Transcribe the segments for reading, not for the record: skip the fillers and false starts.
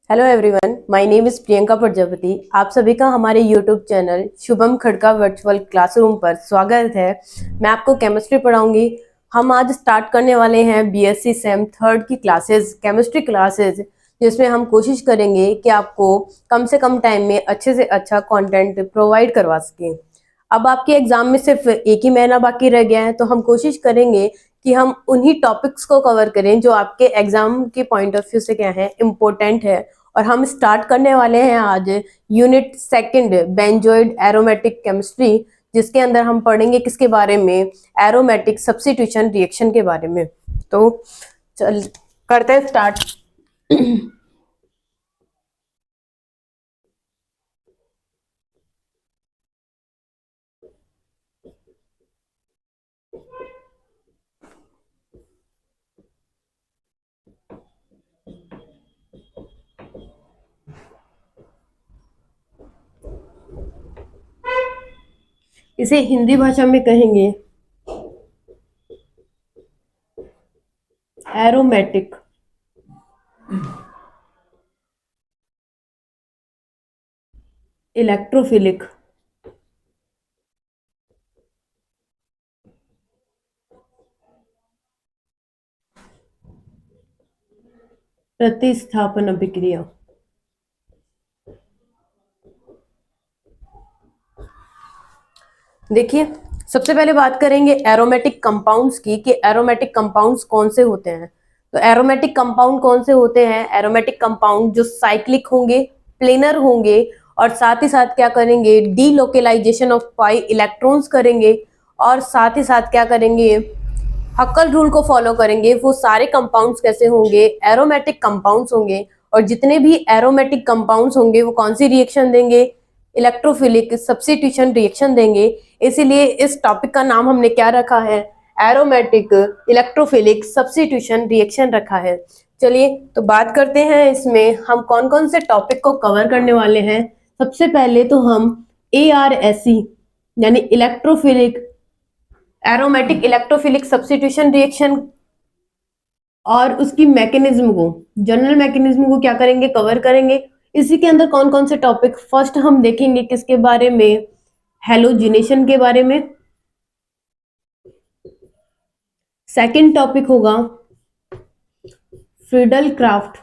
Hello everyone, my name is Priyanka Prajapati. आप सभी का हमारे YouTube channel Shubham Khadka virtual classroom पर स्वागत है। मैं आपको केमिस्ट्री पढ़ाऊंगी। हम आज स्टार्ट करने वाले हैं बीएससी सेम थर्ड की क्लासेस, केमिस्ट्री क्लासेस, जिसमें हम कोशिश करेंगे कि आपको कम से कम टाइम में अच्छे से अच्छा कंटेंट प्रोवाइड करवा सकें। अब आपके एग्जाम में सिर्फ एक ही महीना बाकी रह गया है, तो हम कोशिश करेंगे कि हम उन्हीं टॉपिक्स को कवर करें जो आपके एग्जाम के पॉइंट ऑफ व्यू से क्या है, इम्पोर्टेंट है। और हम स्टार्ट करने वाले हैं आज unit second benzoid aromatic chemistry, जिसके अंदर हम पढ़ेंगे किसके बारे में, एरोमेटिक सब्स्टिट्यूशन रिएक्शन के बारे में। तो चल करते हैं स्टार्ट। इसे हिंदी भाषा में कहेंगे एरोमेटिक इलेक्ट्रोफिलिक प्रतिस्थापन अभिक्रिया। देखिए, सबसे पहले बात करेंगे एरोमेटिक कंपाउंड्स की कि एरोमेटिक कंपाउंड्स कौन से होते हैं। तो एरोमेटिक कंपाउंड कौन से होते हैं? एरोमेटिक कंपाउंड जो साइक्लिक होंगे, प्लेनर होंगे, और साथ ही साथ क्या करेंगे, डीलोकेलाइजेशन ऑफ पाई इलेक्ट्रॉन्स करेंगे, और साथ ही साथ क्या करेंगे, हक्कल रूल को फॉलो करेंगे। वो सारे कंपाउंड्स कैसे होंगे? एरोमेटिक कंपाउंड्स होंगे। और जितने भी एरोमेटिक कंपाउंड्स होंगे वो कौन सी रिएक्शन देंगे? इलेक्ट्रोफिलिक सब्स्टिट्यूशन रिएक्शन देंगे। इसीलिए इस टॉपिक का नाम हमने क्या रखा है? एरोमेटिक इलेक्ट्रोफिलिक सब्स्टिट्यूशन रिएक्शन रखा है। चलिए तो बात करते हैं इसमें हम कौन कौन से टॉपिक को कवर करने वाले हैं। सबसे पहले तो हम ARSE यानी electrophilic aromatic electrophilic substitution reaction और उसकी मैकेनिज्म को, जनरल मैकेनिज्म को क्या करेंगे, कवर करेंगे। इसी के अंदर कौन कौन से टॉपिक, फर्स्ट हम देखेंगे किसके बारे में, हेलोजिनेशन के बारे में। सेकंड टॉपिक होगा फ्रीडल क्राफ्ट।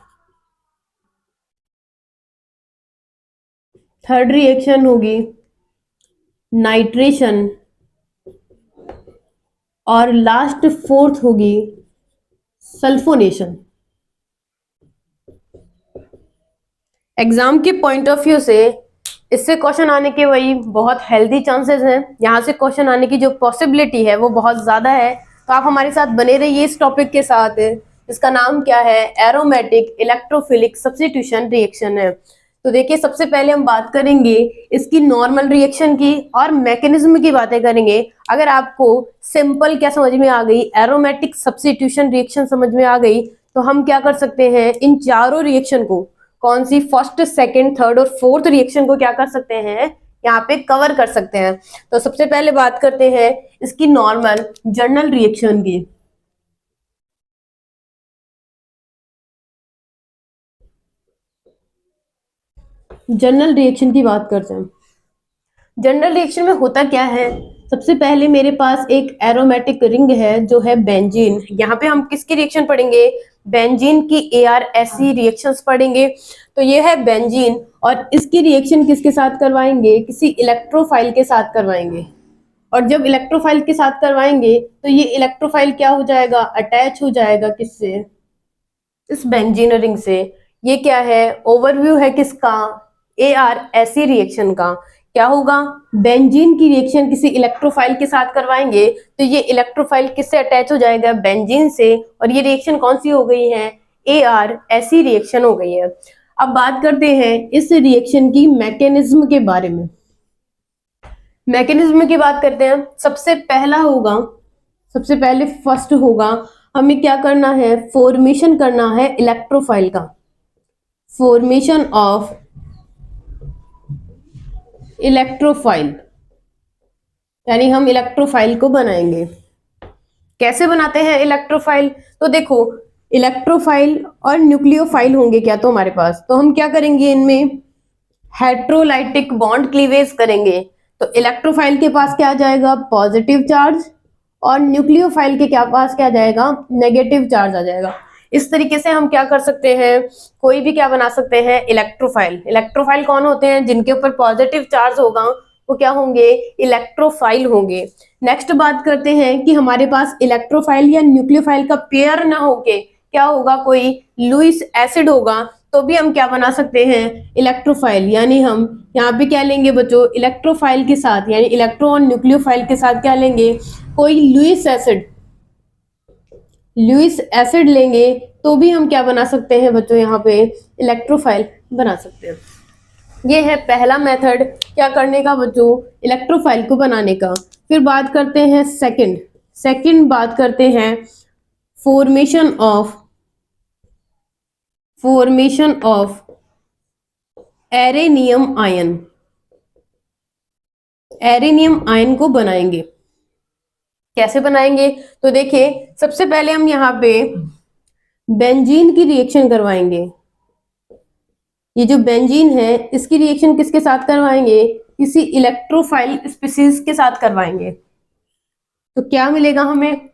थर्ड रिएक्शन होगी नाइट्रेशन। और लास्ट फोर्थ होगी सल्फोनेशन। एग्जाम के पॉइंट ऑफ व्यू से इससे क्वेश्चन आने के वही बहुत हेल्दी चांसेस हैं। यहाँ से क्वेश्चन आने की जो पॉसिबिलिटी है वो बहुत ज्यादा है। तो आप हमारे साथ बने रहिए इस टॉपिक के साथ। इसका नाम क्या है? एरोमेटिक इलेक्ट्रोफिलिक सब्स्टिट्यूशन रिएक्शन है। तो देखिए, सबसे पहले हम बात करेंगे इसकी नॉर्मल रिएक्शन की और मैकेनिज्म की बातें करेंगे। अगर आपको सिंपल क्या समझ में आ गई, एरोमेटिक सब्स्टिट्यूशन रिएक्शन समझ में आ गई, तो हम क्या कर सकते हैं, इन चारों रिएक्शन को, कौन सी, फर्स्ट सेकंड थर्ड और फोर्थ रिएक्शन को क्या कर सकते हैं, यहाँ पे कवर कर सकते हैं। तो सबसे पहले बात करते हैं इसकी नॉर्मल जर्नल रिएक्शन की। जनरल रिएक्शन की बात करते हैं। जनरल रिएक्शन में होता क्या है? सबसे पहले मेरे पास एक एरोमेटिक रिंग है जो है बेंजीन। यहाँ पे हम किसकी रिएक्शन पढ़ेंगे? बेंजीन की ARSE रिएक्शंस पढ़ेंगे। तो ये है बेंजीन, और इसकी रिएक्शन किसके साथ करवाएंगे? किसी इलेक्ट्रोफाइल के साथ करवाएंगे। और जब इलेक्ट्रोफाइल के साथ करवाएंगे तो ये इलेक्ट्रोफाइल क्या हो जाएगा, अटैच हो जाएगा किससे? इस बेंजीन रिंग से। ये क्या है, ओवरव्यू है किसका? ARSE रिएक्शन का। क्या होगा, बेंजीन की रिएक्शन किसी इलेक्ट्रोफाइल के साथ करवाएंगे तो ये इलेक्ट्रोफाइल किससे अटैच हो जाएगा? बेंजीन से। और ये रिएक्शन कौन सी हो गई है? ARSE रिएक्शन हो गई है। अब बात करते हैं इस रिएक्शन की मैकेनिज्म के बारे में। मैकेनिज्म की बात करते हैं। सबसे पहला होगा, सबसे पहले फर्स्ट होगा, हमें क्या करना है, फॉर्मेशन करना है इलेक्ट्रोफाइल का। फॉर्मेशन ऑफ इलेक्ट्रोफाइल, यानी हम इलेक्ट्रोफाइल को बनाएंगे। कैसे बनाते हैं इलेक्ट्रोफाइल? तो देखो, इलेक्ट्रोफाइल और न्यूक्लियोफाइल होंगे क्या तो हमारे पास, तो हम क्या करेंगे इनमें हेट्रोलाइटिक बॉन्ड क्लीवेज करेंगे। तो इलेक्ट्रोफाइल के पास क्या आ जाएगा, पॉजिटिव चार्ज, और न्यूक्लियोफाइल के क्या पास क्या जाएगा, नेगेटिव चार्ज आ जाएगा। इस तरीके से हम क्या कर सकते हैं, कोई भी क्या बना सकते हैं, इलेक्ट्रोफाइल। इलेक्ट्रोफाइल कौन होते हैं, जिनके ऊपर पॉजिटिव चार्ज होगा वो क्या होंगे, इलेक्ट्रोफाइल होंगे। नेक्स्ट बात करते हैं कि हमारे पास इलेक्ट्रोफाइल या न्यूक्लियोफाइल का पेयर ना होके क्या होगा, कोई लुईस एसिड होगा, तो भी हम क्या बना सकते हैं, इलेक्ट्रोफाइल। यानी हम यहाँ पे क्या लेंगे बच्चों, इलेक्ट्रोफाइल के साथ यानी इलेक्ट्रो और न्यूक्लियोफाइल के साथ क्या लेंगे, कोई लुईस एसिड लेंगे, तो भी हम क्या बना सकते हैं बच्चों, यहाँ पे इलेक्ट्रोफाइल बना सकते हैं। ये है पहला मेथड क्या करने का बच्चों, इलेक्ट्रोफाइल को बनाने का। फिर बात करते हैं सेकंड बात करते हैं फॉर्मेशन ऑफ एरेनियम आयन को बनाएंगे। कैसे बनाएंगे, तो देखिए सबसे पहले हम यहाँ पे बेंजीन की रिएक्शन करवाएंगे। ये जो बेंजीन है इसकी रिएक्शन किसके साथ करवाएंगे, किसी इलेक्ट्रोफाइल स्पीसीज के साथ करवाएंगे। तो क्या मिलेगा हमें,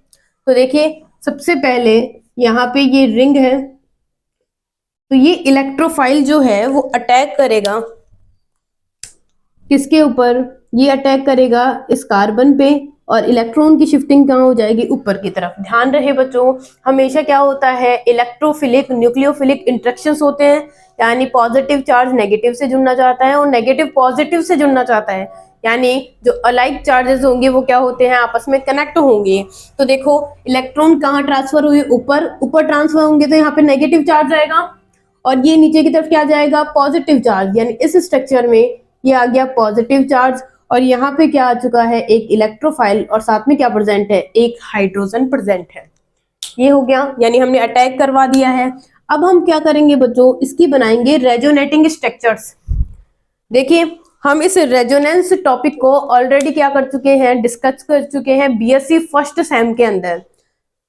तो देखिए सबसे पहले यहाँ पे ये रिंग है, तो ये इलेक्ट्रोफाइल जो है वो अटैक करेगा किसके ऊपर, ये अटैक करेगा इस कार्बन पे, और इलेक्ट्रॉन की शिफ्टिंग कहाँ हो जाएगी, ऊपर की तरफ। ध्यान रहे बच्चों, हमेशा क्या होता है, इलेक्ट्रोफिलिक न्यूक्लियोफिलिक इंटरेक्शंस होते हैं, यानी पॉजिटिव चार्ज नेगेटिव से जुड़ना चाहता है और नेगेटिव पॉजिटिव से जुड़ना चाहता है, यानी जो अलाइक चार्जेस होंगे वो क्या होते हैं, आपस में कनेक्ट होंगे। तो देखो इलेक्ट्रॉन कहाँ ट्रांसफर हुए, ऊपर ट्रांसफर होंगे, तो यहाँ पे नेगेटिव चार्ज आएगा, और ये नीचे की तरफ क्या जाएगा, पॉजिटिव चार्ज। यानी इस स्ट्रक्चर में ये आ गया पॉजिटिव चार्ज, और यहाँ पे क्या आ चुका है, एक इलेक्ट्रोफाइल, और साथ में क्या प्रेजेंट है, एक हाइड्रोजन प्रेजेंट है। ये हो गया, यानी हमने अटैक करवा दिया है। अब हम क्या करेंगे बच्चों, इसकी बनाएंगे रेजोनेटिंग स्ट्रक्चर्स। देखिए हम इस रेजोनेंस टॉपिक को ऑलरेडी क्या कर चुके हैं, डिस्कस कर चुके हैं बीएससी फर्स्ट सेम के अंदर।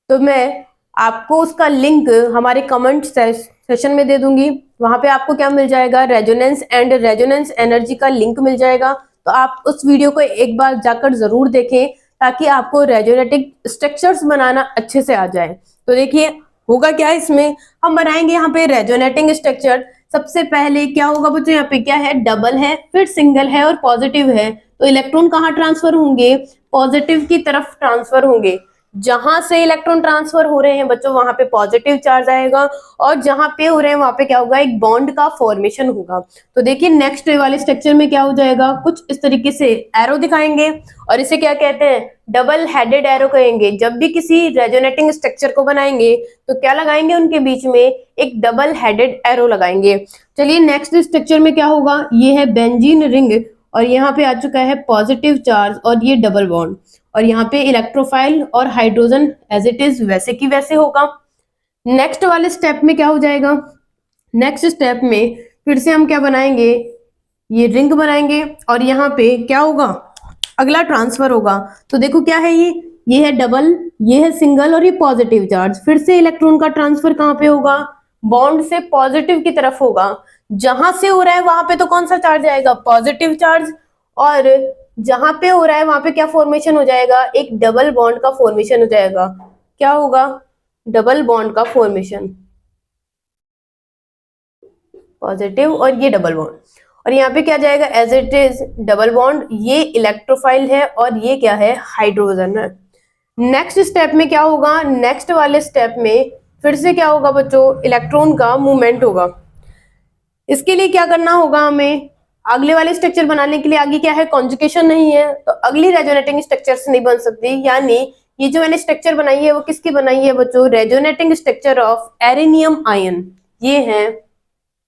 तो मैं आपको उसका लिंक हमारे कमेंट सेशन में दे दूंगी, वहां पे आपको क्या मिल जाएगा, रेजोनेंस एंड रेजोनेंस एनर्जी का लिंक मिल जाएगा। तो आप उस वीडियो को एक बार जाकर जरूर देखें, ताकि आपको रेजोनेटिक स्ट्रक्चर्स बनाना अच्छे से आ जाए। तो देखिए होगा क्या, इसमें हम बनाएंगे यहाँ पे रेजोनेटिंग स्ट्रक्चर। सबसे पहले क्या होगा बच्चों, यहाँ पे क्या है, डबल है, फिर सिंगल है और पॉजिटिव है। तो इलेक्ट्रॉन कहाँ ट्रांसफर होंगे, पॉजिटिव की तरफ ट्रांसफर होंगे। जहां से इलेक्ट्रॉन ट्रांसफर हो रहे हैं बच्चों वहां पे पॉजिटिव चार्ज आएगा, और जहां पे हो रहे हैं वहां पे क्या होगा, एक बॉन्ड का फॉर्मेशन होगा। तो देखिए नेक्स्ट वाले स्ट्रक्चर में क्या हो जाएगा, कुछ इस तरीके से एरो दिखाएंगे, और इसे क्या कहते हैं, डबल हेडेड एरो कहेंगे। जब भी किसी रेजोनेटिंग स्ट्रक्चर को बनाएंगे तो क्या लगाएंगे, उनके बीच में एक डबल हेडेड एरो लगाएंगे। चलिए नेक्स्ट स्ट्रक्चर में क्या होगा, ये है बेंजीन रिंग, और यहाँ पे आ चुका है पॉजिटिव चार्ज और ये डबल बॉन्ड, और यहाँ पे इलेक्ट्रोफाइल और हाइड्रोजन एज इट इज वैसे की वैसे होगा। नेक्स्ट वाले स्टेप में क्या हो जाएगा, नेक्स्ट स्टेप में फिर से हम क्या बनाएंगे, ये रिंग बनाएंगे, और यहाँ पे क्या होगा, अगला ट्रांसफर होगा। तो देखो क्या है, ये है डबल, ये है सिंगल, और ये पॉजिटिव चार्ज। फिर से इलेक्ट्रॉन का ट्रांसफर कहाँ पे होगा, बॉन्ड से पॉजिटिव की तरफ होगा। जहां से हो रहा है वहां पे तो कौन सा चार्ज आएगा, पॉजिटिव चार्ज, और जहां पे हो रहा है वहां पे क्या फॉर्मेशन हो जाएगा, एक डबल बॉन्ड का फॉर्मेशन हो जाएगा। क्या होगा, डबल बॉन्ड का फॉर्मेशन, पॉजिटिव और ये डबल बॉन्ड, और यहाँ पे क्या जाएगा, as it is double bond. ये इलेक्ट्रोफाइल है और ये क्या है, हाइड्रोजन है। नेक्स्ट स्टेप में क्या होगा, नेक्स्ट वाले स्टेप में फिर से क्या होगा बच्चों, इलेक्ट्रॉन का मूवमेंट होगा। इसके लिए क्या करना होगा हमें, अगले वाले स्ट्रक्चर बनाने के लिए आगे क्या है, कॉन्जुगेशन नहीं है, तो अगली रेजोनेटिंग स्ट्रक्चर्स नहीं बन सकती। यानी ये जो मैंने स्ट्रक्चर बनाई है वो किसकी बनाई है बच्चों, resonating structure of arenium ion. ये है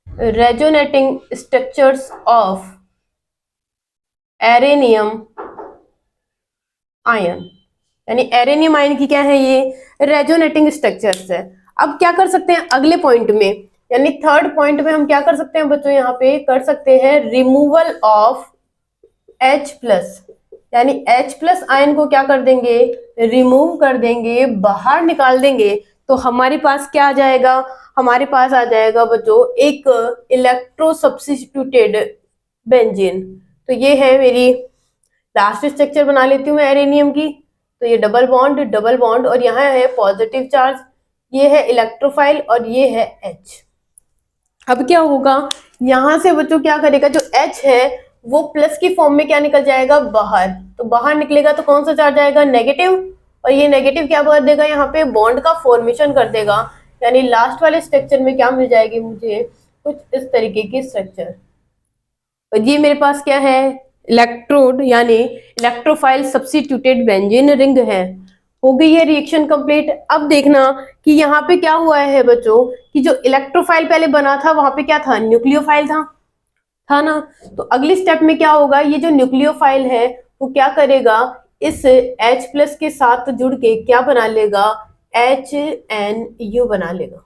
resonating structures of arenium ion, यानी एरेनियम आयन की क्या है, ये रेजोनेटिंग स्ट्रक्चर्स है। अब क्या कर सकते हैं अगले पॉइंट में, यानी थर्ड पॉइंट में हम क्या कर सकते हैं बच्चों, यहाँ पे कर सकते हैं रिमूवल ऑफ H+, यानी H+ आयन को क्या कर देंगे, रिमूव कर देंगे, बाहर निकाल देंगे। तो हमारे पास क्या आ जाएगा, हमारे पास आ जाएगा बच्चों एक इलेक्ट्रो सब्स्टिट्यूटेड बेंजीन। तो ये है मेरी लास्ट स्ट्रक्चर, बना लेती हूँ मैं एरेनियम की। तो ये डबल बॉन्ड और यहाँ है पॉजिटिव चार्ज, ये है इलेक्ट्रोफाइल और ये है H। अब क्या होगा, यहां से बच्चों क्या करेगा, जो H है वो प्लस की फॉर्म में क्या निकल जाएगा बाहर, तो बाहर निकलेगा तो कौन सा चार्ज आएगा, नेगेटिव। और ये नेगेटिव क्या कर देगा, यहाँ पे बॉन्ड का फॉर्मेशन कर देगा, यानी लास्ट वाले स्ट्रक्चर में क्या मिल जाएगी मुझे, कुछ इस तरीके की स्ट्रक्चर। और ये मेरे पास क्या है, इलेक्ट्रोड यानी इलेक्ट्रोफाइल सब्स्टिट्यूटेड बेंजीन रिंग है। हो गई है रिएक्शन कंप्लीट। अब देखना कि यहाँ पे क्या हुआ है बच्चों, कि जो इलेक्ट्रोफाइल पहले बना था वहां पे क्या था, न्यूक्लियोफाइल था ना। तो अगले स्टेप में क्या होगा, ये जो न्यूक्लियोफाइल है वो क्या करेगा, इस H प्लस के साथ जुड़ के क्या बना लेगा, HNU बना लेगा।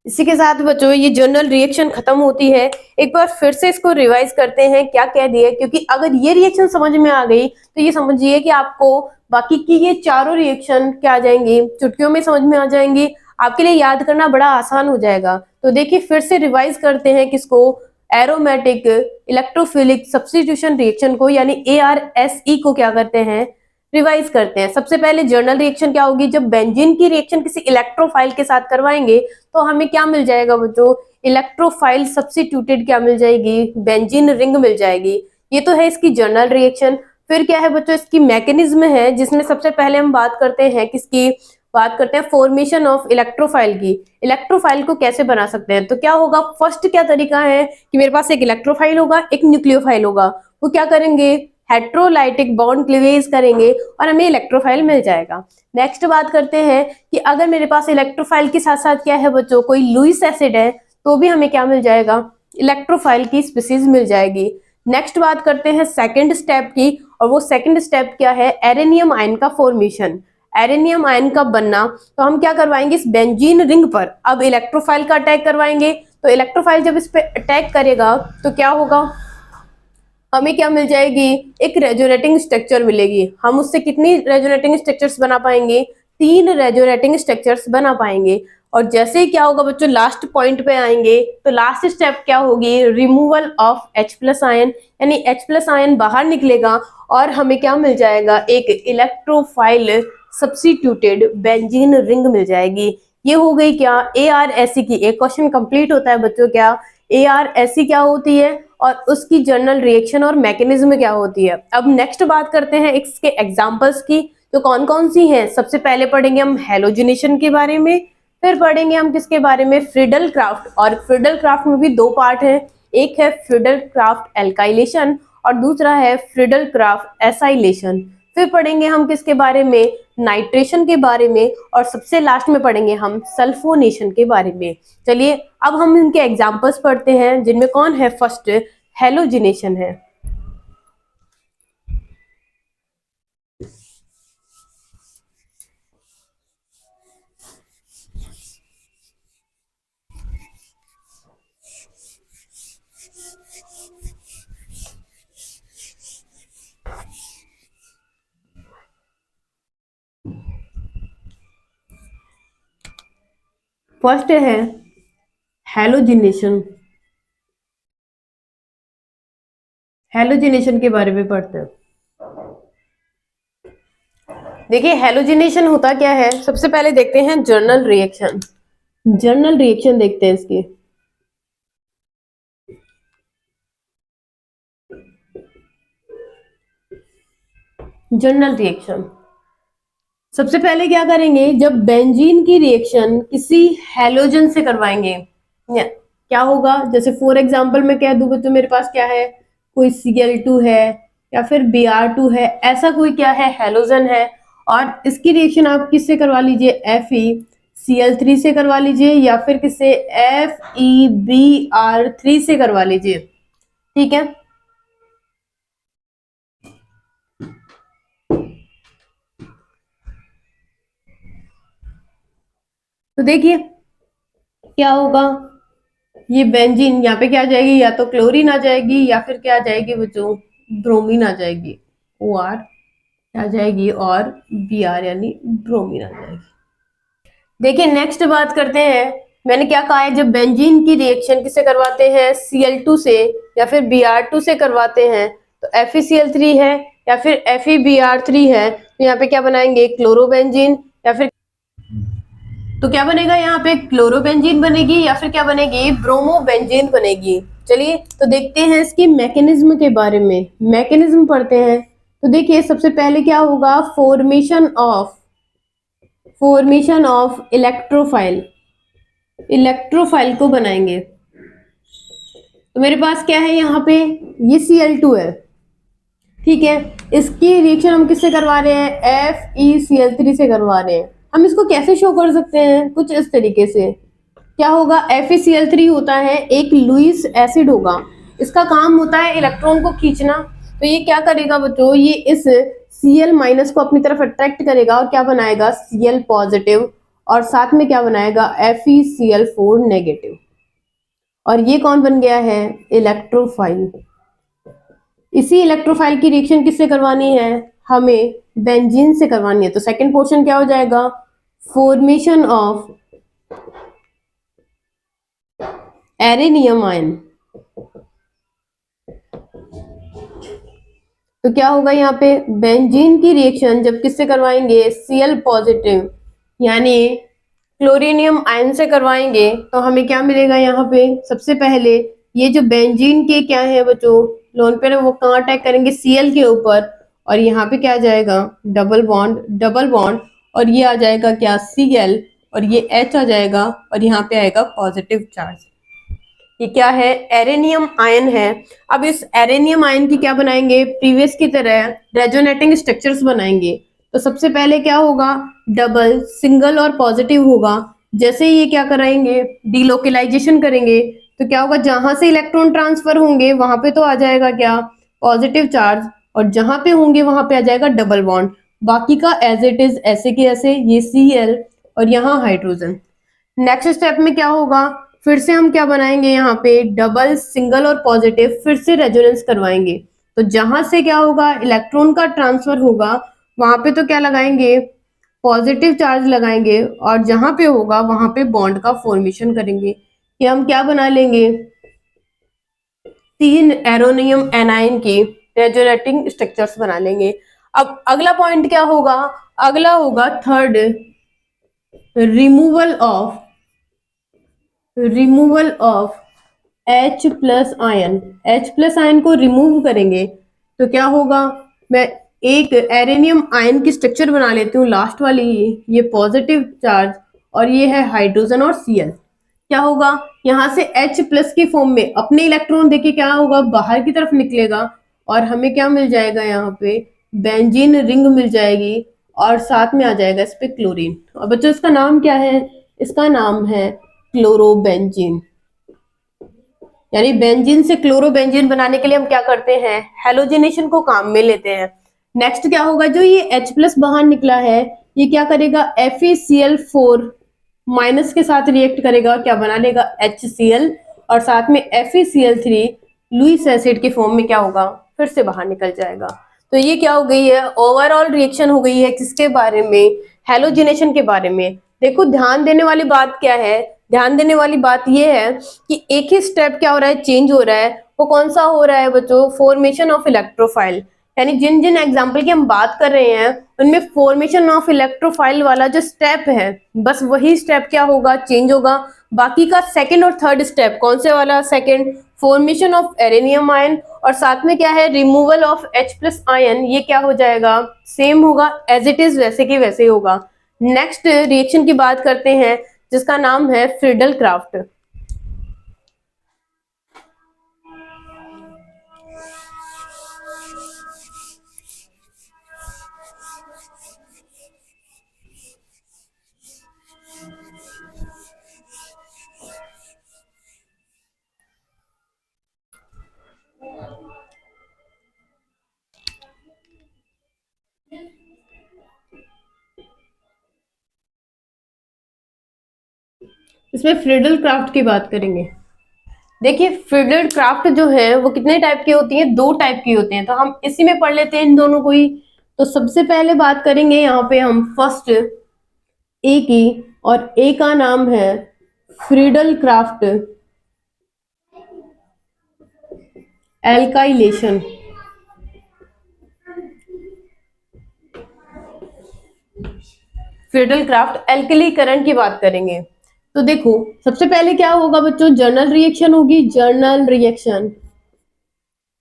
इसी के साथ बच्चों ये जर्नल रिएक्शन खत्म होती है। एक बार फिर से इसको रिवाइज करते हैं क्या कह दिया, क्योंकि अगर ये रिएक्शन समझ में आ गई तो ये समझिए कि आपको बाकी की ये चारों रिएक्शन क्या आ जाएंगी, चुटकियों में समझ में आ जाएंगी, आपके लिए याद करना बड़ा आसान हो जाएगा। तो देखिए फिर से रिवाइज करते हैं किसको, एरोमेटिक इलेक्ट्रोफिलिक सब्स्टिट्यूशन रिएक्शन को, यानी ARSE को क्या करते हैं, रिवाइज करते हैं। सबसे पहले जर्नल रिएक्शन क्या होगी, जब बेंजीन की रिएक्शन किसी इलेक्ट्रोफाइल के साथ करवाएंगे तो हमें क्या मिल जाएगा बच्चों, इलेक्ट्रोफाइल सब्स्टिट्यूटेड क्या मिल जाएगी, बेंजीन रिंग मिल जाएगी। ये तो है इसकी जर्नल रिएक्शन। फिर क्या है बच्चों, इसकी मैकेनिज्म है, जिसमें सबसे पहले हम बात करते हैं किसकी, बात करते हैं फॉर्मेशन ऑफ इलेक्ट्रोफाइल की। इलेक्ट्रोफाइल को कैसे बना सकते हैं, तो क्या होगा, फर्स्ट क्या तरीका है कि मेरे पास एक इलेक्ट्रोफाइल होगा, एक न्यूक्लियोफाइल होगा, वो क्या करेंगे, हेट्रोलाइटिक बॉन्ड क्लीवेज करेंगे और हमें इलेक्ट्रोफाइल मिल जाएगा। नेक्स्ट बात करते हैं कि अगर मेरे पास इलेक्ट्रोफाइल के साथ साथ क्या है बच्चों, कोई लुईस एसिड है, तो भी हमें क्या मिल जाएगा, इलेक्ट्रोफाइल की स्पीसीज मिल जाएगी। नेक्स्ट बात करते हैं सेकंड स्टेप की, और वो सेकंड स्टेप क्या है, एरेनियम आयन का फॉर्मेशन। एरेनियम आयन का बनना, तो हम क्या करवाएंगे, इस बेंजीन रिंग पर अब इलेक्ट्रोफाइल का अटैक करवाएंगे। तो इलेक्ट्रोफाइल जब इस पे अटैक करेगा तो क्या होगा, हमें क्या मिल जाएगी, एक रेजोनेटिंग स्ट्रक्चर मिलेगी। हम उससे कितनी रेजोनेटिंग स्ट्रक्चर्स बना पाएंगे, 3 रेजोनेटिंग स्ट्रक्चर्स बना पाएंगे। और जैसे ही क्या होगा बच्चों, लास्ट पॉइंट पे आएंगे तो लास्ट स्टेप क्या होगी, removal of H plus ion, यानी H प्लस आयन बाहर निकलेगा और हमें क्या मिल जाएगा, एक इलेक्ट्रोफाइल सब्स्टिट्यूटेड बेंजीन रिंग मिल जाएगी। ये हो गई क्या, ARSE की। एक क्वेश्चन कंप्लीट होता है बच्चों, क्या ARSE क्या होती है और उसकी जर्नल रिएक्शन और मैकेनिज्म क्या होती है। अब नेक्स्ट बात करते हैं इसके एग्जांपल्स की, तो कौन कौन सी हैं। सबसे पहले पढ़ेंगे हम हैलोजिनेशन के बारे में, फिर पढ़ेंगे हम किसके बारे में, फ्रीडल क्राफ्ट। और फ्रीडल क्राफ्ट में भी 2 पार्ट हैं, एक है फ्रीडल क्राफ्ट एल्काइलेशन और दूसरा है फ्रीडल क्राफ्ट एसाइलेशन। फिर पढ़ेंगे हम किसके बारे में, नाइट्रेशन के बारे में, और सबसे लास्ट में पढ़ेंगे हम सल्फोनेशन के बारे में। चलिए अब हम इनके एग्जांपल्स पढ़ते हैं, जिनमें कौन है, फर्स्ट हेलोजिनेशन है। फर्स्ट है हेलोजिनेशन। हेलोजिनेशन के बारे में पढ़ते हैं। देखिए हेलोजिनेशन होता क्या है, सबसे पहले देखते हैं जर्नल रिएक्शन। जर्नल रिएक्शन देखते हैं इसकी। जर्नल रिएक्शन, सबसे पहले क्या करेंगे, जब बेंजीन की रिएक्शन किसी हेलोजन से करवाएंगे, क्या होगा, जैसे फॉर एग्जांपल मैं कह दूं बच्चों, मेरे पास क्या है, कोई Cl2 है या फिर Br2 है, ऐसा कोई क्या है, हेलोजन है। और इसकी रिएक्शन आप किससे करवा लीजिए, FeCl3 से करवा लीजिए या फिर किससे, FeBr3 से करवा लीजिए। ठीक है, तो देखिए क्या होगा, ये बेंजीन यहाँ पे क्या आ जाएगी, या तो क्लोरीन आ जाएगी या फिर क्या आ जाएगी बच्चों, ब्रोमीन आ जाएगी, OR आ जाएगी और Br यानी ब्रोमीन आ जाएगी। देखिए नेक्स्ट बात करते हैं, मैंने क्या कहा है, जब बेंजीन की रिएक्शन किससे करवाते हैं, Cl2 से या फिर Br2 से करवाते हैं, तो FeCl3 है या फिर FeBr3 है, तो यहाँ पे क्या बनाएंगे, क्लोरोबेंजीन, या फिर तो क्या बनेगा यहाँ पे, क्लोरोबेंजीन बनेगी या फिर क्या बनेगी, ब्रोमोबेंजीन बनेगी। चलिए तो देखते हैं इसकी मैकेनिज्म के बारे में, मैकेनिज्म पढ़ते हैं। तो देखिए सबसे पहले क्या होगा, फॉर्मेशन ऑफ इलेक्ट्रोफाइल, इलेक्ट्रोफाइल को बनाएंगे। तो मेरे पास क्या है यहाँ पे, ये Cl2 है, ठीक है। इसकी रिएक्शन हम किससे करवा रहे हैं, FeCl3 से करवा रहे हैं। हम इसको कैसे शो कर सकते हैं, कुछ इस तरीके से। क्या होगा, FeCl3 होता है एक लुईस एसिड होगा, इसका काम होता है इलेक्ट्रॉन को खींचना। तो ये क्या करेगा बच्चों, ये इस Cl माइनस को अपनी तरफ अट्रैक्ट करेगा और क्या बनाएगा, Cl पॉजिटिव, और साथ में क्या बनाएगा, FeCl4 नेगेटिव। और ये कौन बन गया है, इलेक्ट्रोफाइल। इसी इलेक्ट्रोफाइल की रिएक्शन किससे करवानी है, हमें बेंजीन से करवानी है। तो सेकंड पोर्शन क्या हो जाएगा, फॉर्मेशन ऑफ एरेनियम आयन। तो क्या होगा यहाँ पे, बेंजीन की रिएक्शन जब किससे करवाएंगे, Cl पॉजिटिव यानी क्लोरीनियम आयन से करवाएंगे, तो हमें क्या मिलेगा यहाँ पे, सबसे पहले ये जो बेंजीन के क्या है बच्चों, लोन पेयर, वो कहाँ अटैक करेंगे, Cl के ऊपर, और यहाँ पे क्या आ जाएगा, डबल बॉन्ड, डबल बॉन्ड, और ये आ जाएगा क्या, Cl, और ये H आ जाएगा, और यहाँ पे आएगा पॉजिटिव चार्ज। ये क्या है, एरेनियम आयन है। अब इस एरेनियम आयन की क्या बनाएंगे, प्रीवियस की तरह रेजोनेटिंग स्ट्रक्चर्स बनाएंगे। तो सबसे पहले क्या होगा, डबल, सिंगल और पॉजिटिव होगा। जैसे ये क्या कराएंगे, डीलोकलाइजेशन करेंगे, तो क्या होगा, जहां से इलेक्ट्रॉन ट्रांसफर होंगे वहां पे तो आ जाएगा क्या, पॉजिटिव चार्ज, और जहां पे होंगे वहां पे आ जाएगा डबल बॉन्ड। बाकी का एज इट इज, ऐसे के ऐसे, ये Cl और यहाँ हाइड्रोजन। नेक्स्ट स्टेप में क्या होगा, फिर से हम क्या बनाएंगे, यहाँ पे डबल, सिंगल और पॉजिटिव, फिर से रेजोनेंस करवाएंगे। तो जहां से क्या होगा, इलेक्ट्रॉन का ट्रांसफर होगा, वहां पे तो क्या लगाएंगे, पॉजिटिव चार्ज लगाएंगे, और जहां पे होगा वहां पे बॉन्ड का फॉर्मेशन करेंगे। ये हम क्या बना लेंगे, 3 एरोनियम एनाइन की रेजोनेटिंग स्ट्रक्चर्स बना लेंगे। अब अगला पॉइंट क्या होगा, अगला होगा third, removal of H plus ion. H plus ion को रिमूव करेंगे तो क्या होगा, मैं एक एरेनियम आयन की स्ट्रक्चर बना लेती हूँ, लास्ट वाली ये पॉजिटिव चार्ज, और ये है हाइड्रोजन और Cl। क्या होगा, यहाँ से H प्लस की फॉर्म में अपने इलेक्ट्रॉन देके क्या होगा, बाहर की तरफ निकलेगा, और हमें क्या मिल जाएगा, यहाँ पे बेंजीन रिंग मिल जाएगी, और साथ में आ जाएगा इस पे क्लोरीन। और बच्चों इसका नाम क्या है, इसका नाम है क्लोरोबेंजीन। यानी बेंजीन से क्लोरोबेंजीन बनाने के लिए हम क्या करते हैं, हेलोजिनेशन को काम में लेते हैं। नेक्स्ट क्या होगा, जो ये H प्लस बाहर निकला है, ये क्या करेगा, FeCl4 माइनस के साथ रिएक्ट करेगा और क्या बना लेगा, HCl, और साथ में FeCl3 लुईस एसिड के फॉर्म में क्या होगा, फिर से बाहर निकल जाएगा। तो ये क्या हो गई है, ओवरऑल रिएक्शन हो गई है किसके बारे में, हेलोजिनेशन के बारे में। देखो ध्यान देने वाली बात क्या है, ध्यान देने वाली बात ये है कि एक ही स्टेप क्या हो रहा है, चेंज हो रहा है। वो कौन सा हो रहा है बच्चों, फॉर्मेशन ऑफ इलेक्ट्रोफाइल। यानी जिन जिन एग्जाम्पल की हम बात कर रहे हैं उनमें फॉर्मेशन ऑफ इलेक्ट्रोफाइल वाला जो स्टेप है, बस वही स्टेप क्या होगा, चेंज होगा। बाकी का सेकंड और थर्ड स्टेप कौन से वाला, second, formation of arenium ion, और साथ में क्या है, removal of H plus ion, ये क्या हो जाएगा, सेम होगा, एज इट इज वैसे की वैसे होगा। नेक्स्ट रिएक्शन की बात करते हैं जिसका नाम है फ्रीडल क्राफ्ट। इसमें फ्रीडल क्राफ्ट की बात करेंगे। देखिए फ्रीडल क्राफ्ट जो है वो कितने टाइप की होती है, 2 टाइप की होते हैं। तो हम इसी में पढ़ लेते हैं इन दोनों को ही। तो सबसे पहले बात करेंगे यहाँ पे हम फर्स्ट ए की, और ए का नाम है Friedel Crafts alkylation. Friedel Crafts एल्कलीकरण की बात करेंगे तो देखो सबसे पहले क्या होगा बच्चों, जर्नल रिएक्शन होगी। जर्नल रिएक्शन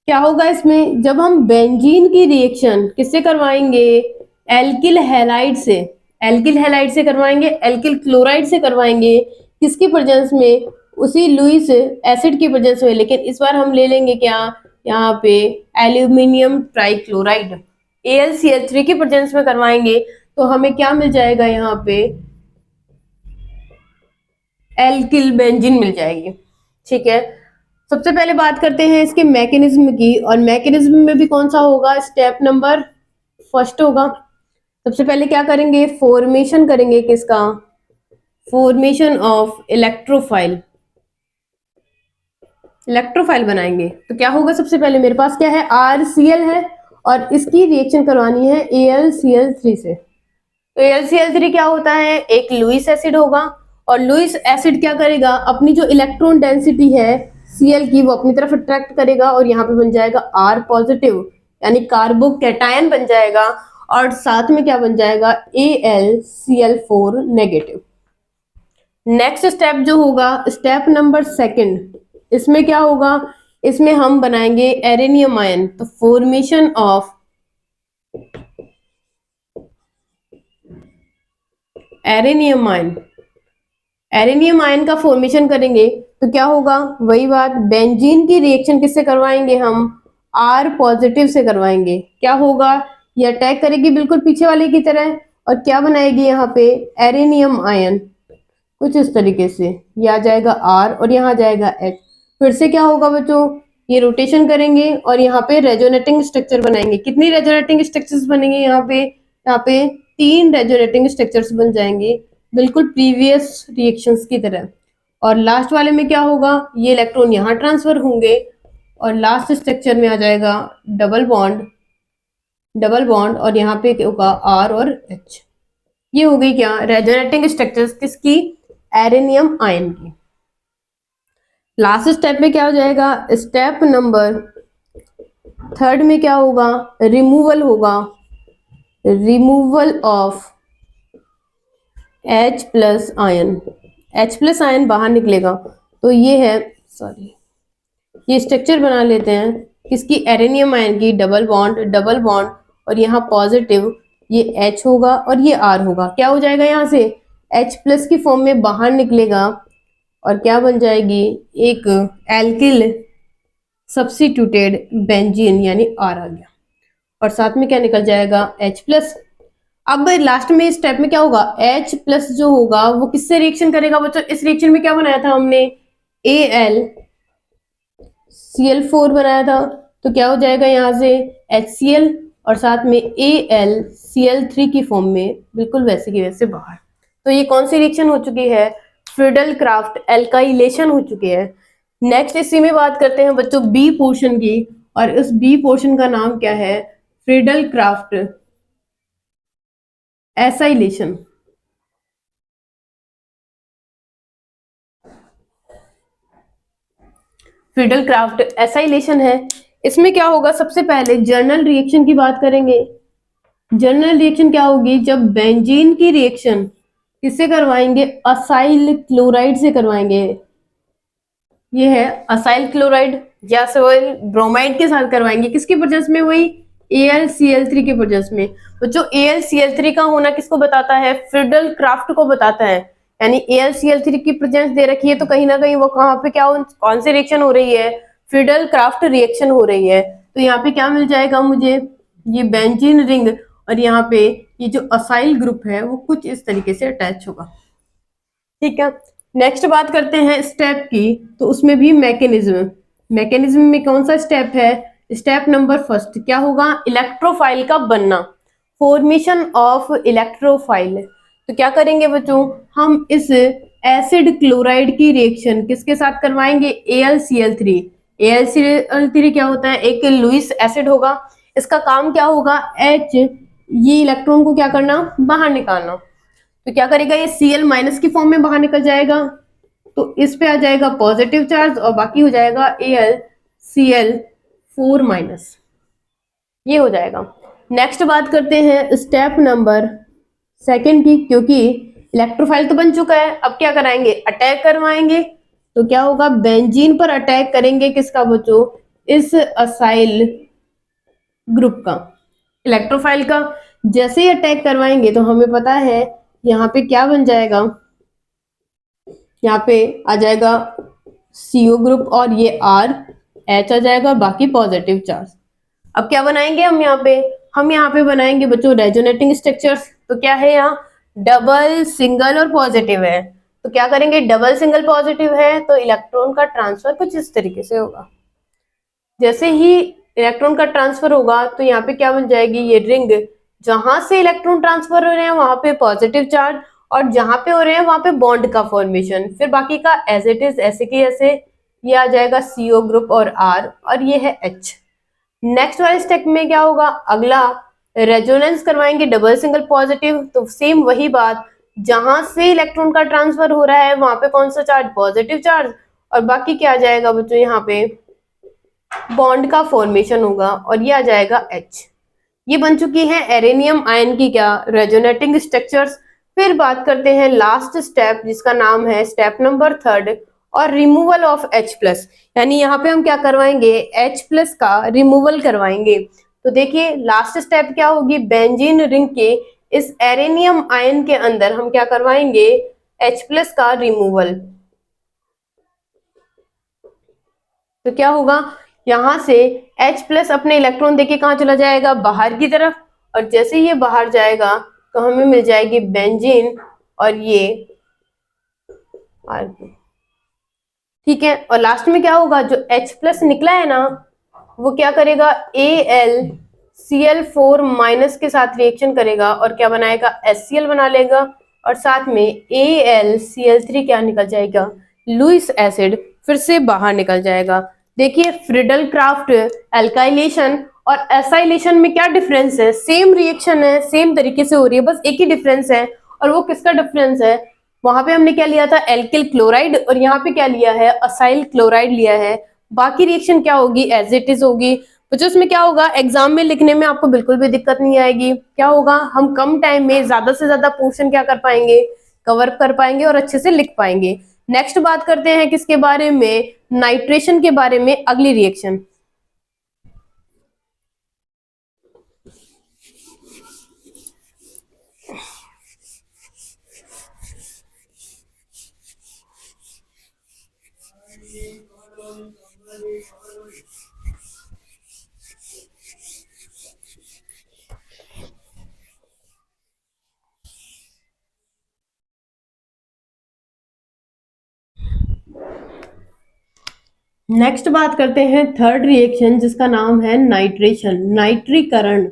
क्या होगा इसमें, जब हम बेंजीन की रिएक्शन किससे करवाएंगे, एल्किल हैलाइड से, एल्किल हैलाइड से करवाएंगे, एल्किल क्लोराइड से करवाएंगे, किसकी प्रेजेंस में, उसी लुईस एसिड की प्रेजेंस में। लेकिन इस बार हम ले लेंगे क्या, यहाँ पे एल्यूमिनियम ट्राइक्लोराइड AlCl3 की प्रेजेंस में करवाएंगे तो हमें क्या मिल जाएगा, यहाँ पे एल्किल बेंजीन मिल जाएगी। ठीक है, सबसे पहले बात करते हैं इसके मैकेनिज्म की, और मैकेनिज्म में भी कौन सा होगा, स्टेप नंबर फर्स्ट होगा। सबसे पहले क्या करेंगे, फॉर्मेशन करेंगे किसका, फॉर्मेशन ऑफ इलेक्ट्रोफाइल, इलेक्ट्रोफाइल बनाएंगे। तो क्या होगा, सबसे पहले मेरे पास क्या है, RCl है और इसकी रिएक्शन करवानी है AlCl3 से। तो AlCl3 क्या होता है, एक लुईस एसिड होगा और लुईस एसिड क्या करेगा, अपनी जो इलेक्ट्रॉन डेंसिटी है Cl की वो अपनी तरफ अट्रैक्ट करेगा और यहाँ पे बन जाएगा R पॉजिटिव यानी कार्बोकैटायन बन जाएगा, और साथ में क्या बन जाएगा, AlCl4 नेगेटिव। नेक्स्ट स्टेप जो होगा, स्टेप नंबर सेकंड, इसमें क्या होगा, इसमें हम बनाएंगे एरेनियम आयन। तो formation of arenium ion, arenium ion का फॉर्मेशन करेंगे तो क्या होगा, वही बात, बेंजीन की रिएक्शन किससे करवाएंगे हम, R पॉजिटिव से करवाएंगे। क्या होगा, ये अटैक करेगी बिल्कुल पीछे वाले की तरह और क्या बनाएगी यहाँ पे, एरेनियम आयन कुछ इस तरीके से, ये आ जाएगा R और यहाँ जाएगा H। फिर से क्या होगा बच्चों, ये रोटेशन करेंगे और यहाँ पे रेजोनेटिंग स्ट्रक्चर बनाएंगे। कितनी रेजोनेटिंग स्ट्रक्चर्स बनेंगे, यहाँ पे 3 रेजोनेटिंग स्ट्रक्चर्स बन जाएंगे बिल्कुल प्रीवियस रिएक्शंस की तरह। और लास्ट वाले में क्या होगा, ये इलेक्ट्रॉन यहाँ ट्रांसफर होंगे और लास्ट स्ट्रक्चर में आ जाएगा डबल बॉन्ड, डबल बॉन्ड और यहाँ पे होगा R और H। ये हो गई क्या, रेजोनेटिंग स्ट्रक्चर्स किसकी, एरेनियम आयन की। लास्ट स्टेप में क्या हो जाएगा, स्टेप नंबर थर्ड में क्या होगा, रिमूवल होगा, removal of H plus ion, H plus ion बाहर निकलेगा। तो ये है, सॉरी, ये स्ट्रक्चर बना लेते हैं किसकी, एरेनियम आयन की, डबल बॉन्ड, डबल बॉन्ड और यहाँ पॉजिटिव, ये H होगा और ये R होगा। क्या हो जाएगा, यहाँ से H प्लस की फॉर्म में बाहर निकलेगा और क्या बन जाएगी, एक एल्किल सब्स्टिट्यूटेड बेंजीन यानी R आ गया और साथ में क्या निकल जाएगा, H प्लस। अब लास्ट में स्टेप में क्या होगा, H प्लस जो होगा वो किससे रिएक्शन करेगा बच्चों, इस रिएक्शन में क्या बनाया था हमने, AlCl4 बनाया था। तो क्या हो जाएगा, यहाँ से HCl और साथ में AlCl3 की फॉर्म में बिल्कुल वैसे की वैसे बाहर। तो ये कौन सी रिएक्शन हो चुकी है, फ्रीडल क्राफ्ट एल्काइलेशन हो चुकी है। नेक्स्ट इसी में बात करते हैं बच्चों बी पोर्शन की, और इस बी पोर्शन का नाम क्या है, Friedel Crafts acylation. Friedel Crafts acylation है। इसमें क्या होगा, सबसे पहले जर्नल रिएक्शन की बात करेंगे। जर्नल रिएक्शन क्या होगी, जब बेंजीन की रिएक्शन किससे करवाएंगे, असाइल क्लोराइड से करवाएंगे। ये है असाइल क्लोराइड या सोइल ब्रोमाइड के साथ करवाएंगे, किसकी प्रेजेंस में, वही AlCl3 के प्रेजेंस में। तो जो AlCl3 का होना किसको बताता है, फ्रीडल क्राफ्ट को बताता है। यानी AlCl3 की प्रेजेंस दे रखी है तो कहीं ना कहीं वो कहाँ पे क्या, कौन सी रिएक्शन हो रही है, फ्रीडल क्राफ्ट रिएक्शन हो रही है। तो यहाँ पे क्या मिल जाएगा मुझे, ये बेंजीन रिंग और यहाँ पे ये जो असाइल ग्रुप है वो कुछ इस तरीके से अटैच होगा। ठीक है, नेक्स्ट बात करते हैं स्टेप की, तो उसमें भी मैकेनिज्म, मैकेनिज्म में कौन सा स्टेप है, स्टेप नंबर फर्स्ट क्या होगा, इलेक्ट्रोफाइल का बनना, फॉर्मेशन ऑफ इलेक्ट्रोफाइल। तो क्या करेंगे बच्चों, हम इस एसिड क्लोराइड की रिएक्शन किसके साथ करवाएंगे, AlCl3। AlCl3 क्या होता है, एक लुईस एसिड होगा। इसका काम क्या होगा, H, ये इलेक्ट्रॉन को क्या करना, बाहर निकालना। तो क्या करेगा, ये Cl माइनस की फॉर्म में बाहर निकल जाएगा, तो इस पे आ जाएगा पॉजिटिव चार्ज और बाकी हो जाएगा AlCl4 माइनस, ये हो जाएगा। नेक्स्ट बात करते हैं स्टेप नंबर सेकंड की, क्योंकि इलेक्ट्रोफाइल तो बन चुका है, अब क्या कराएंगे, अटैक करवाएंगे। तो क्या होगा, बेंजीन पर अटैक करेंगे किसका बच्चों, इस असाइल ग्रुप का, इलेक्ट्रोफाइल का। जैसे ही अटैक करवाएंगे तो हमें पता है यहाँ पे क्या बन जाएगा, यहाँ पे आ जाएगा CO ग्रुप और ये RH आ जाएगा, बाकी पॉजिटिव चार्ज। अब क्या बनाएंगे हम यहाँ पे, हम यहाँ पे बनाएंगे बच्चों रेजोनेटिंग स्ट्रक्चर्स। तो क्या है यहाँ, डबल सिंगल और पॉजिटिव है, तो क्या करेंगे, डबल सिंगल पॉजिटिव है तो इलेक्ट्रॉन का ट्रांसफर कुछ इस तरीके से होगा। जैसे ही इलेक्ट्रॉन का ट्रांसफर होगा तो यहाँ पे क्या बन जाएगी, ये रिंग, जहां से इलेक्ट्रॉन ट्रांसफर हो रहे हैं वहां पे पॉजिटिव चार्ज और जहां पे हो रहे हैं वहां पे बॉन्ड का फॉर्मेशन, फिर बाकी का एज इट इज ऐसे की ऐसे, ये आ जाएगा CO ग्रुप और R और ये है H। नेक्स्ट वाले स्टेप में क्या होगा, अगला रेजोनेंस करवाएंगे डबल सिंगल पॉजिटिव, तो सेम वही बात, जहां से इलेक्ट्रॉन का ट्रांसफर हो रहा है वहां पे कौन सा चार्ज, पॉजिटिव चार्ज, और बाकी क्या आ जाएगा बच्चों, यहाँ पे बॉन्ड का फॉर्मेशन होगा और ये आ जाएगा H। ये बन चुकी है एरेनियम आयन की क्या, रेजोनेटिंग स्ट्रक्चर्स। फिर बात करते हैं लास्ट स्टेप जिसका नाम है स्टेप नंबर थर्ड, और रिमूवल ऑफ H+, यानी यहाँ पे हम क्या करवाएंगे, H+ का रिमूवल करवाएंगे। तो देखिए लास्ट स्टेप क्या होगी, बेंजीन रिंग के इस एरेनियम आयन के अंदर हम क्या करवाएंगे, H+ का रिमूवल। तो क्या होगा, यहां से H+ अपने इलेक्ट्रॉन देके कहाँ चला जाएगा, बाहर की तरफ, और जैसे ये बाहर जाएगा तो हमें मिल जाएगी बेंजीन और ये R। ठीक है, और लास्ट में क्या होगा, जो H+ निकला है ना वो क्या करेगा, AlCl4 माइनस के साथ रिएक्शन करेगा और क्या बनाएगा, HCl बना लेगा, और साथ में AlCl3 क्या निकल जाएगा, लुईस एसिड फिर से बाहर निकल जाएगा। देखिए फ्रिडल क्राफ्ट एल्काइलेशन और एसाइलेशन में क्या डिफरेंस है, सेम रिएक्शन है, सेम तरीके से हो रही है, बस एक ही डिफरेंस है, और वो किसका डिफरेंस है, वहां पे हमने क्या लिया था, एल्किल क्लोराइड, और यहाँ पे क्या लिया है, असाइल क्लोराइड लिया है। बाकी रिएक्शन क्या होगी, एज इट इज होगी। तो उसमें क्या होगा, एग्जाम में लिखने में आपको बिल्कुल भी दिक्कत नहीं आएगी। क्या होगा, हम कम टाइम में ज्यादा से ज्यादा पोर्शन क्या कर पाएंगे, कवर कर पाएंगे और अच्छे से लिख पाएंगे। नेक्स्ट बात करते हैं किसके बारे में, नाइट्रेशन के बारे में, अगली रिएक्शन। नेक्स्ट बात करते हैं थर्ड रिएक्शन जिसका नाम है नाइट्रेशन, नाइट्रीकरण,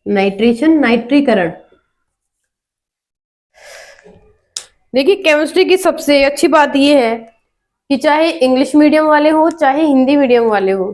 नाइट्रेशन नाइट्रीकरण। देखिए केमिस्ट्री की सबसे अच्छी बात यह है कि चाहे इंग्लिश मीडियम वाले हो चाहे हिंदी मीडियम वाले हो,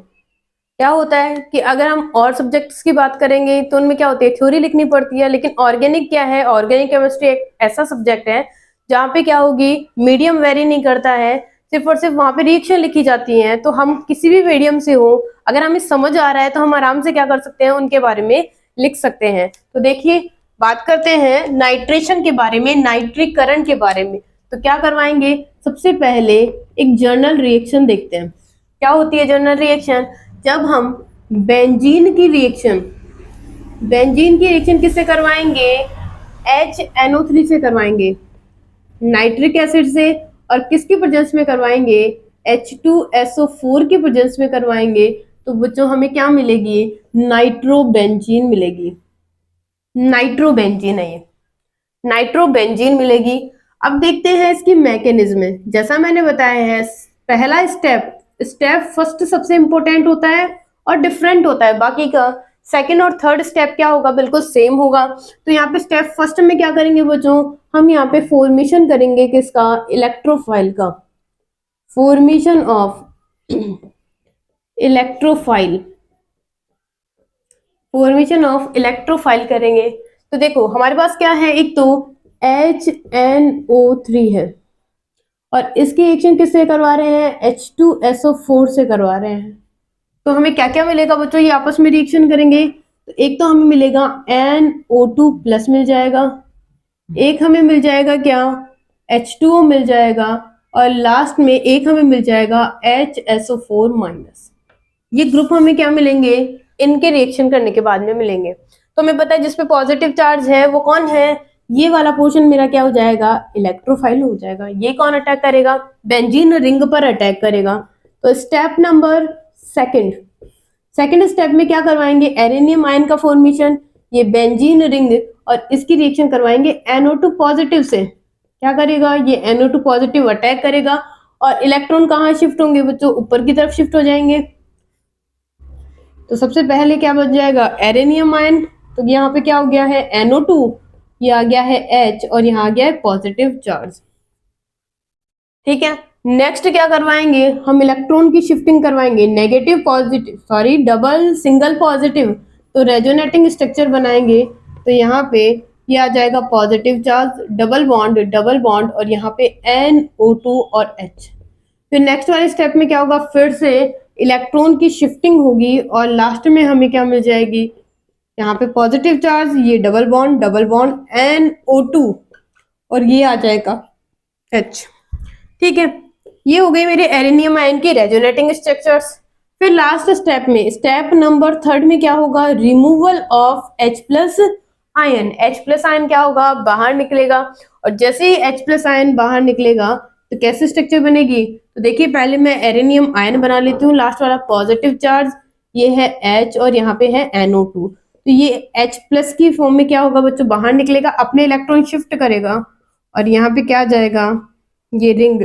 क्या होता है कि अगर हम और सब्जेक्ट्स की बात करेंगे तो उनमें क्या होती है, थ्योरी लिखनी पड़ती है, लेकिन ऑर्गेनिक क्या है, ऑर्गेनिक केमिस्ट्री एक ऐसा सब्जेक्ट है जहाँ पे क्या होगी, मीडियम वेरी नहीं करता है, सिर्फ और सिर्फ वहां पे रिएक्शन लिखी जाती हैं। तो हम किसी भी मीडियम से हो, अगर हमें समझ आ रहा है तो हम आराम से क्या कर सकते हैं, उनके बारे में लिख सकते हैं। तो देखिए बात करते हैं नाइट्रेशन के बारे में, नाइट्रीकरण के बारे में। तो क्या करवाएंगे, सबसे पहले एक जर्नल रिएक्शन देखते हैं। क्या होती है जर्नल रिएक्शन, जब हम बेंजीन की रिएक्शन किससे करवाएंगे, HNO3 से करवाएंगे, नाइट्रिक एसिड से, और किसकी प्रेजेंस में करवाएंगे, H2SO4 की प्रेजेंस में करवाएंगे। तो बच्चों हमें क्या मिलेगी, नाइट्रोबेंजीन मिलेगी, नाइट्रोबेंजीन है ये, नाइट्रोबेंजीन मिलेगी। अब देखते हैं इसकी मैकेनिज्म। जैसा मैंने बताया है, पहला स्टेप फर्स्ट सबसे इंपॉर्टेंट होता है और डिफरेंट होता है, बाकी का सेकंड और थर्ड स्टेप क्या होगा, बिल्कुल सेम होगा। तो यहाँ पे स्टेप फर्स्ट में क्या करेंगे बच्चों, हम यहाँ पे फॉर्मेशन करेंगे किसका, इलेक्ट्रोफाइल का, formation of electrophile, formation of electrophile करेंगे। तो देखो हमारे पास क्या है, एक तो HNO3 है और इसकी रिएक्शन किससे करवा रहे हैं, H2SO4 से करवा रहे हैं। तो हमें क्या क्या मिलेगा बच्चों, ये आपस में रिएक्शन करेंगे तो एक तो हमें मिलेगा NO2 प्लस मिल जाएगा, एक हमें मिल जाएगा क्या, H2O मिल जाएगा, और लास्ट में एक हमें मिल जाएगा HSO4 माइनस। ये ग्रुप हमें क्या मिलेंगे, इनके रिएक्शन करने के बाद में मिलेंगे। तो हमें पता है जिसपे पॉजिटिव चार्ज है वो कौन है, ये वाला पोर्शन मेरा क्या हो जाएगा, इलेक्ट्रोफाइल हो जाएगा। ये कौन अटैक करेगा, बेंजीन रिंग पर अटैक करेगा। तो स्टेप नंबर सेकंड स्टेप में क्या करवाएंगे, एरेनियम आयन का फॉर्मेशन, ये बेंजीन रिंग और इसकी रिएक्शन करवाएंगे NO2 पॉजिटिव से। क्या करेगा, ये NO2 पॉजिटिव अटैक करेगा और इलेक्ट्रॉन कहाँ शिफ्ट होंगे बच्चों, ऊपर की तरफ शिफ्ट हो जाएंगे। तो सबसे पहले क्या बच जाएगा, एरेनियम आयन। तो यहाँ पे क्या हो गया है, NO2, ये आ गया है H और यहाँ आ गया है पॉजिटिव चार्ज। ठीक है, नेक्स्ट क्या करवाएंगे, हम इलेक्ट्रॉन की शिफ्टिंग करवाएंगे, negative positive sorry double single positive. तो रेजोनेटिंग स्ट्रक्चर बनाएंगे। तो यहाँ पे ये आ जाएगा पॉजिटिव चार्ज, डबल बॉन्ड और यहाँ पे NO2 और H। फिर नेक्स्ट वाले स्टेप में क्या होगा, फिर से इलेक्ट्रॉन की शिफ्टिंग होगी और लास्ट में हमें क्या मिल जाएगी, यहाँ पे पॉजिटिव चार्ज, ये डबल बॉन्ड NO2 और ये आ जाएगा H। ठीक है, ये हो गई मेरे एरेनियम आयन के रेजोनेटिंग स्ट्रक्चर्स। फिर लास्ट स्टेप में, स्टेप नंबर 3 में क्या होगा, removal of H plus ion. H plus ion क्या होगा, बाहर निकलेगा और जैसे ही H प्लस आयन बाहर निकलेगा तो कैसे स्ट्रक्चर बनेगी, तो देखिए पहले मैं एरेनियम आयन बना लेती हूँ, लास्ट वाला पॉजिटिव चार्ज, ये है H और यहाँ पे है NO2। तो ये H प्लस की फॉर्म में क्या होगा बच्चों, बाहर निकलेगा, अपने शिफ्ट करेगा और यहाँ पे क्या जाएगा, ये रिंग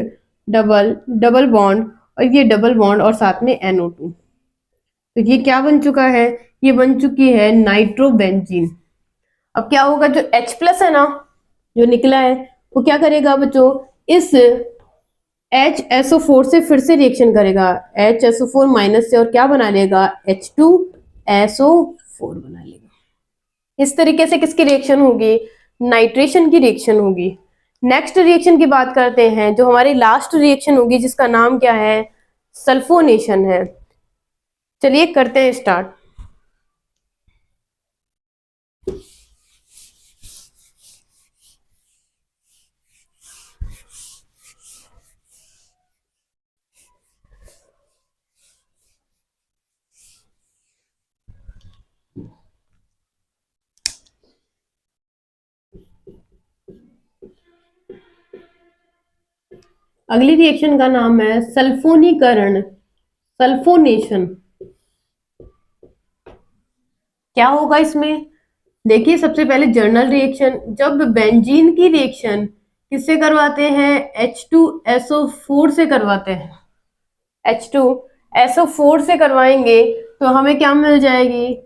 डबल बॉन्ड और ये डबल बॉन्ड और साथ में NO2। तो ये क्या बन चुका है, ये बन चुकी है नाइट्रोबेंजीन। अब क्या होगा, जो H प्लस है ना जो निकला है वो क्या करेगा बच्चों, इस HSO4 से फिर से रिएक्शन करेगा, HSO4 माइनस से, और क्या बना लेगा, H2SO4 बना लेगा। इस तरीके से किसकी रिएक्शन होगी, नाइट्रेशन की रिएक्शन होगी। नेक्स्ट रिएक्शन की बात करते हैं, जो हमारी लास्ट रिएक्शन होगी जिसका नाम क्या है, सल्फोनेशन है। चलिए करते हैं स्टार्ट। अगली रिएक्शन का नाम है सल्फोनीकरण, सल्फोनेशन। क्या होगा इसमें, देखिए सबसे पहले जर्नल रिएक्शन, जब बेंजीन की रिएक्शन किससे करवाते हैं, H2SO4 से करवाते हैं, H2SO4 से करवाएंगे तो हमें क्या मिल जाएगी,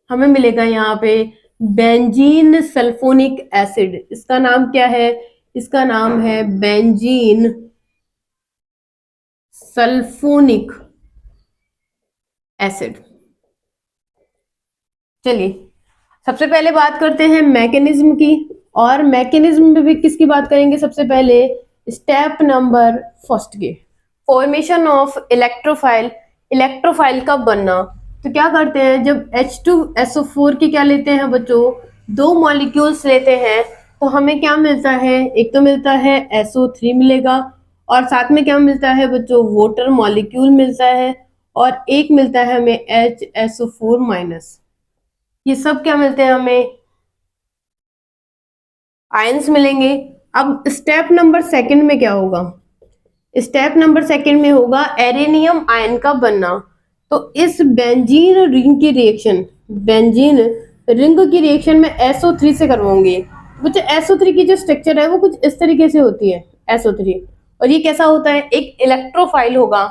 हमें मिलेगा यहाँ पे बेंजीन सल्फोनिक एसिड। इसका नाम क्या है, इसका नाम है बेंजीन सल्फोनिक एसिड। चलिए सबसे पहले बात करते हैं मैकेनिज्म की, और मैकेनिज्म में भी किसकी बात करेंगे, सबसे पहले स्टेप नंबर 1 के, फॉर्मेशन ऑफ इलेक्ट्रोफाइल। इलेक्ट्रोफाइल का बनना, तो क्या करते हैं, जब H2SO4 की क्या लेते हैं बच्चों, 2 मॉलिक्यूल्स लेते हैं तो हमें क्या मिलता है, एक तो मिलता है SO3 मिलेगा और साथ में क्या मिलता है बच्चों, वाटर मॉलिक्यूल मिलता है और एक मिलता है हमें HSO4 माइनस। ये सब क्या मिलते हैं हमें, आयंस मिलेंगे। अब स्टेप नंबर 2 में क्या होगा, स्टेप नंबर 2 में होगा एरेनियम आयन का बनना। तो इस बेंजीन रिंग की रिएक्शन, बेंजीन रिंग की रिएक्शन में SO3 से करवाऊंगी। बच्चे SO3 की जो स्ट्रक्चर है वो कुछ इस तरीके से होती है SO3, और ये कैसा होता है, एक इलेक्ट्रोफाइल होगा।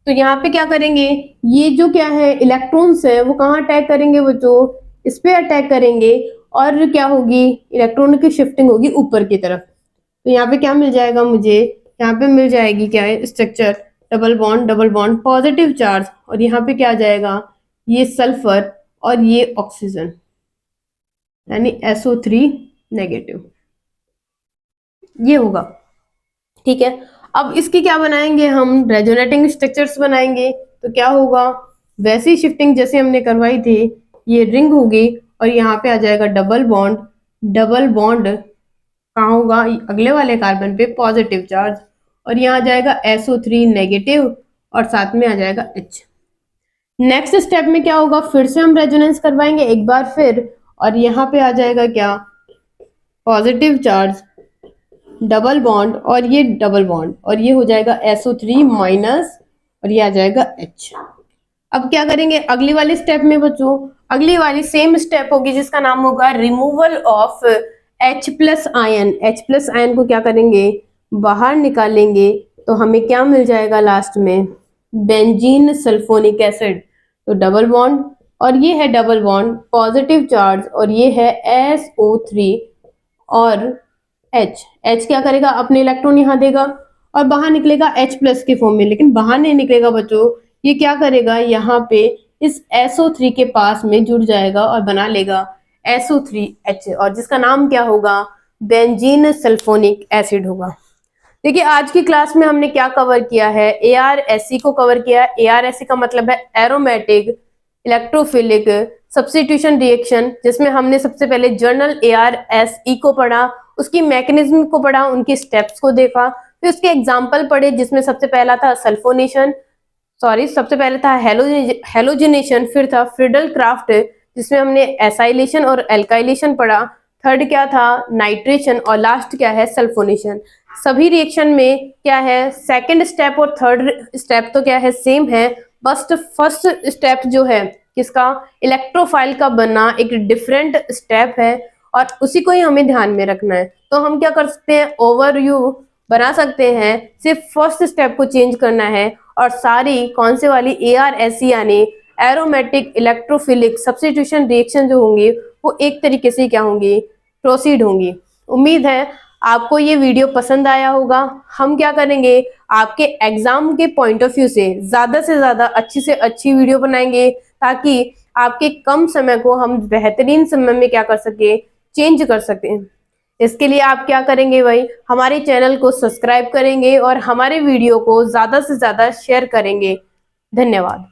तो यहाँ पे क्या करेंगे, ये जो क्या है इलेक्ट्रॉन्स है वो कहाँ अटैक करेंगे बच्चों, इस पे अटैक करेंगे और क्या होगी, इलेक्ट्रॉन की शिफ्टिंग होगी ऊपर की तरफ। तो यहाँ पे क्या मिल जाएगा मुझे, यहाँ पे मिल जाएगी क्या है structure, double bond positive charge, और यहाँ पे क्या आ जाएगा, ये सल्फर और ये ऑक्सीजन। यानी SO3 नेगेटिव, ये होगा। ठीक है, अब इसकी क्या बनाएंगे हम, रेजोनेटिंग स्ट्रक्चर्स बनाएंगे। तो क्या होगा, वैसी शिफ्टिंग जैसे हमने करवाई थी, ये रिंग होगी और यहाँ पे आ जाएगा डबल बॉन्ड। डबल बॉन्ड कहाँ होगा, अगले वाले कार्बन पे पॉजिटिव चार्ज, और यहाँ आ जाएगा SO3 नेगेटिव और साथ में आ जाएगा H। नेक्स्ट स्टेप में क्या होगा, फिर से हम रेजोनेंस करवाएंगे एक बार फिर, और यहाँ पे आ जाएगा क्या, पॉजिटिव चार्ज, डबल बॉन्ड और ये डबल बॉन्ड, और ये हो जाएगा SO3 माइनस और ये आ जाएगा H। अब क्या करेंगे अगली वाली स्टेप में बच्चों, अगली वाली सेम स्टेप होगी जिसका नाम होगा removal of H plus ion. H plus ion को क्या करेंगे, बाहर निकालेंगे, तो हमें क्या मिल जाएगा लास्ट में, बेंजीन सल्फोनिक एसिड। तो डबल बॉन्ड और ये है डबल बॉन्ड, पॉजिटिव चार्ज, और ये है SO3 और H क्या करेगा, अपने इलेक्ट्रॉन यहाँ देगा और बाहर निकलेगा H प्लस के फॉर्म में, लेकिन बाहर नहीं निकलेगा बच्चों, ये क्या करेगा, यहाँ पे इस SO3 के पास में जुड़ जाएगा और बना लेगा SO3H, और जिसका नाम क्या होगा, बेंजीन सल्फोनिक एसिड होगा। देखिए आज की क्लास में हमने क्या कवर किया है, ARSE को कवर किया है। ARSE का मतलब है एरोमेटिक इलेक्ट्रोफिलिक सब्स्टिट्यूशन रिएक्शन, जिसमें हमने सबसे पहले जर्नल ARSE को पढ़ा, उसकी मैकेनिज्म को पढ़ा, उनके स्टेप्स को देखा, फिर उसके एग्जाम्पल पढ़े, जिसमें सबसे पहला था सल्फोनेशन, सबसे पहले था हेलोजिनेशन, फिर था फ्रिडल क्राफ्ट जिसमें हमने एसाइलेशन और एल्काइलेशन पढ़ा, थर्ड क्या था नाइट्रेशन, और लास्ट क्या है सल्फोनेशन। सभी रिएक्शन में क्या है, सेकंड स्टेप और थर्ड स्टेप तो क्या है सेम है, बस फर्स्ट स्टेप जो है किसका, इलेक्ट्रोफाइल का बनना एक डिफरेंट स्टेप है, और उसी को ही हमें ध्यान में रखना है। तो हम क्या कर सकते हैं, ओवरव्यू बना सकते हैं, सिर्फ फर्स्ट स्टेप को चेंज करना है, और सारी कौन से वाली ARSE यानी एरोमेटिक इलेक्ट्रोफिलिक सब्स्टिट्यूशन रिएक्शन जो होंगी वो एक तरीके से क्या होंगी, प्रोसीड होंगी। उम्मीद है आपको ये वीडियो पसंद आया होगा। हम क्या करेंगे, आपके एग्जाम के पॉइंट ऑफ व्यू से ज्यादा अच्छी से अच्छी वीडियो बनाएंगे, ताकि आपके कम समय को हम बेहतरीन समय में क्या कर सके, चेंज कर सकें। इसके लिए आप क्या करेंगे भाई, हमारे चैनल को सब्सक्राइब करेंगे और हमारे वीडियो को ज्यादा से ज्यादा शेयर करेंगे। धन्यवाद।